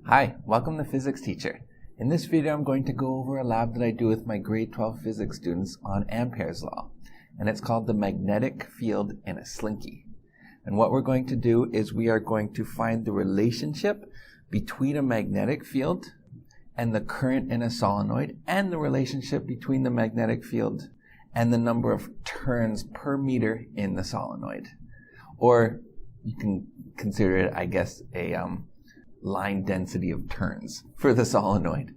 Hi, welcome to Physics Teacher. In this video, I'm going to go over a lab that I do with my grade 12 physics students on Ampere's law, and it's called the magnetic field in a slinky. And what we're going to do is we are going to find the relationship between a magnetic field and the current in a solenoid, and the relationship between the magnetic field and the number of turns per meter in the solenoid. Or you can consider it, I guess, a line density of turns for the solenoid.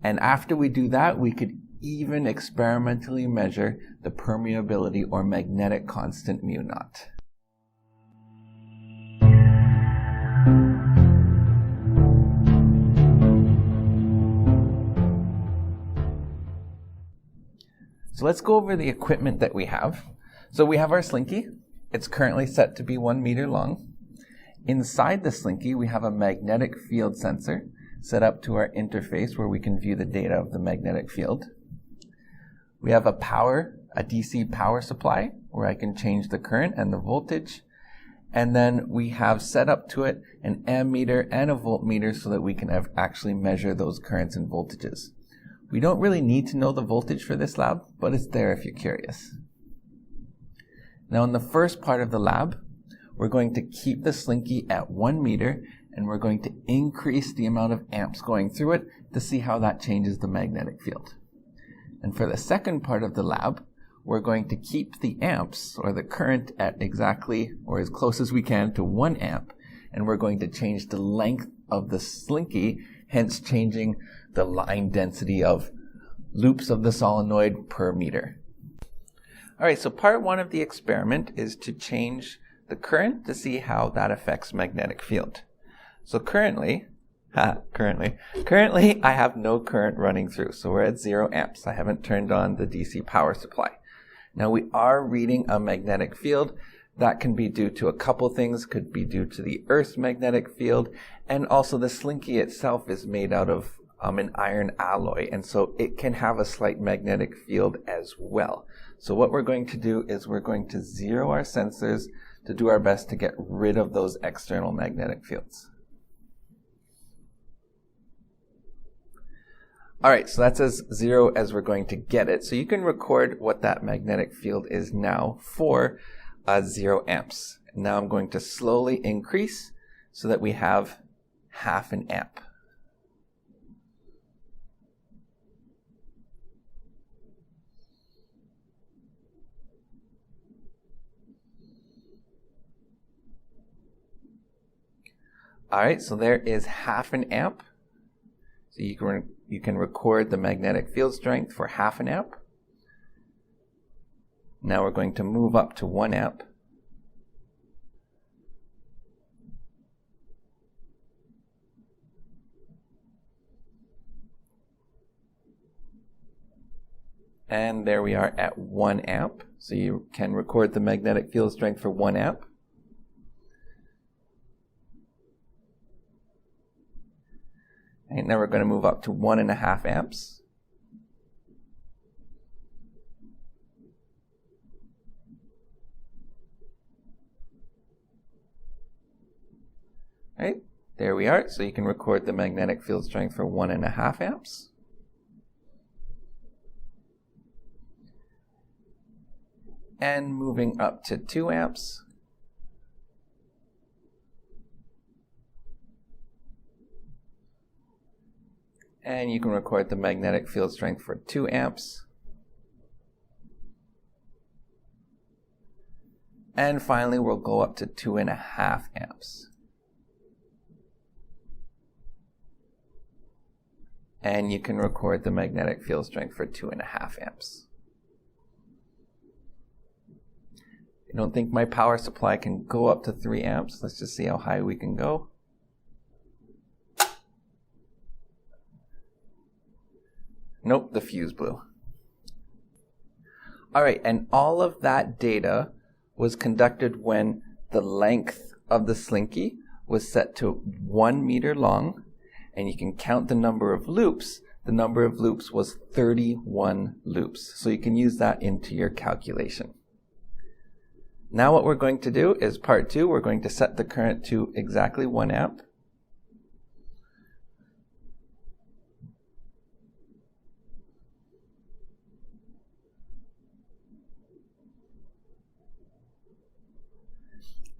And after we do that, we could even experimentally measure the permeability or magnetic constant mu naught. So let's go over the equipment that we have. So we have our slinky. It's currently set to be 1 meter long. Inside the slinky, we have a magnetic field sensor set up to our interface where we can view the data of the magnetic field. We have a DC power supply where I can change the current and the voltage. And then we have set up to it an ammeter and a voltmeter so that we can actually measure those currents and voltages. We don't really need to know the voltage for this lab, but it's there if you're curious. Now in the first part of the lab, we're going to keep the slinky at 1 meter, and we're going to increase the amount of amps going through it to see how that changes the magnetic field. And for the second part of the lab, we're going to keep the amps or the current at exactly or as close as we can to 1 amp, and we're going to change the length of the slinky, hence changing the line density of loops of the solenoid per meter. All right, so part 1 of the experiment is to change the current to see how that affects magnetic field. So currently I have no current running through, so we're at 0 amps. I haven't turned on the DC power supply. Now we are reading a magnetic field. That can be due to a couple things. Could be due to the Earth's magnetic field, and also the slinky itself is made out of an iron alloy, and so it can have a slight magnetic field as well. So what we're going to do is we're going to zero our sensors to do our best to get rid of those external magnetic fields. All right, so that's as zero as we're going to get it. So you can record what that magnetic field is now for 0 amps. Now I'm going to slowly increase so that we have half an amp. All right, so there is half an amp. So you can record the magnetic field strength for half an amp. Now we're going to move up to 1 amp. And there we are at 1 amp. So you can record the magnetic field strength for 1 amp. And now we're going to move up to 1.5 amps. All right, there we are. So you can record the magnetic field strength for 1.5 amps. And moving up to 2 amps. And you can record the magnetic field strength for 2 amps. And finally, we'll go up to 2.5 amps. And you can record the magnetic field strength for 2.5 amps. I don't think my power supply can go up to 3 amps. Let's just see how high we can go. Nope, the fuse blew. All right, and all of that data was conducted when the length of the slinky was set to 1 meter long, and you can count the number of loops. The number of loops was 31 loops, so you can use that into your calculation. Now what we're going to do is part 2, we're going to set the current to exactly 1 amp.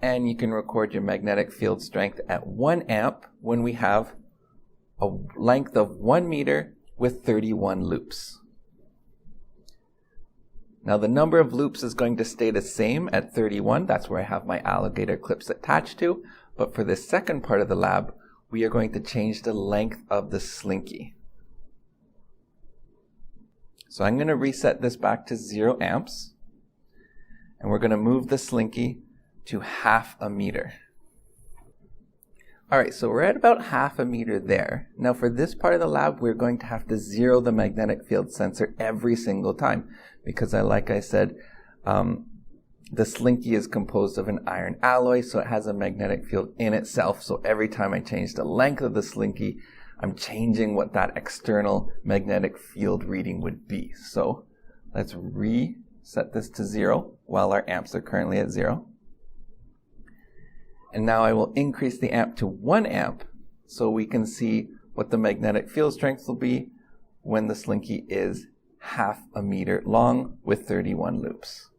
And you can record your magnetic field strength at 1 amp when we have a length of 1 meter with 31 loops. Now the number of loops is going to stay the same at 31. That's where I have my alligator clips attached to. But for the second part of the lab, we are going to change the length of the Slinky. So I'm going to reset this back to 0 amps. And we're going to move the Slinky to half a meter. All right, so we're at about half a meter there. Now for this part of the lab, we're going to have to zero the magnetic field sensor every single time because like I said, the Slinky is composed of an iron alloy, so it has a magnetic field in itself. So every time I change the length of the Slinky, I'm changing what that external magnetic field reading would be. So let's reset this to 0 while our amps are currently at 0. And now I will increase the amp to 1 amp so we can see what the magnetic field strength will be when the Slinky is half a meter long with 31 loops.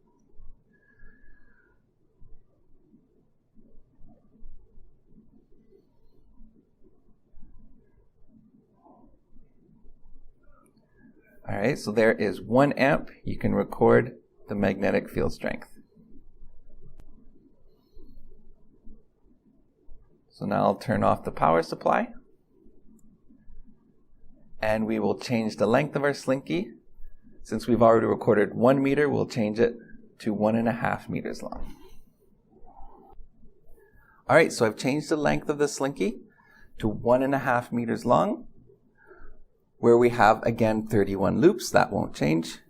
All right, so there is 1 amp. You can record the magnetic field strength. So now I'll turn off the power supply. And we will change the length of our Slinky. Since we've already recorded 1 meter, we'll change it to 1.5 meters long. All right, so I've changed the length of the Slinky to 1.5 meters long, where we have, again, 31 loops. That won't change.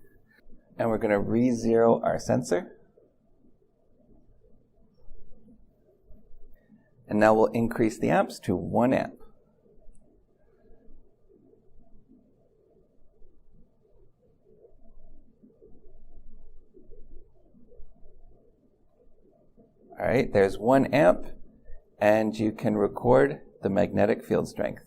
And we're going to re-zero our sensor. And now we'll increase the amps to 1 amp. All right, there's 1 amp, and you can record the magnetic field strength.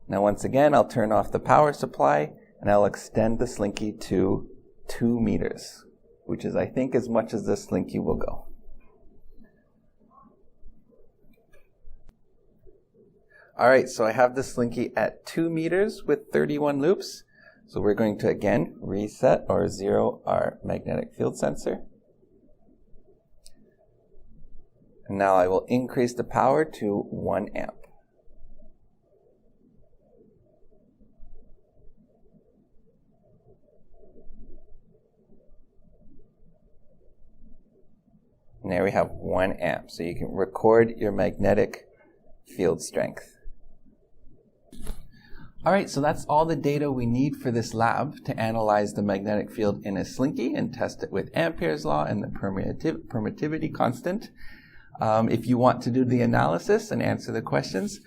Now once again, I'll turn off the power supply, and I'll extend the Slinky to 2 meters, which is, I think, as much as this Slinky will go. All right, so I have the Slinky at 2 meters with 31 loops. So we're going to, again, reset or zero our magnetic field sensor. And now I will increase the power to 1 amp. And there we have 1 amp. So you can record your magnetic field strength. All right, so that's all the data we need for this lab to analyze the magnetic field in a Slinky and test it with Ampere's law and the permittivity constant. If you want to do the analysis and answer the questions,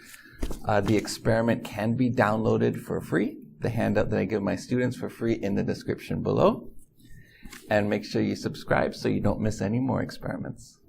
the experiment can be downloaded for free. The handout that I give my students for free in the description below. And make sure you subscribe so you don't miss any more experiments.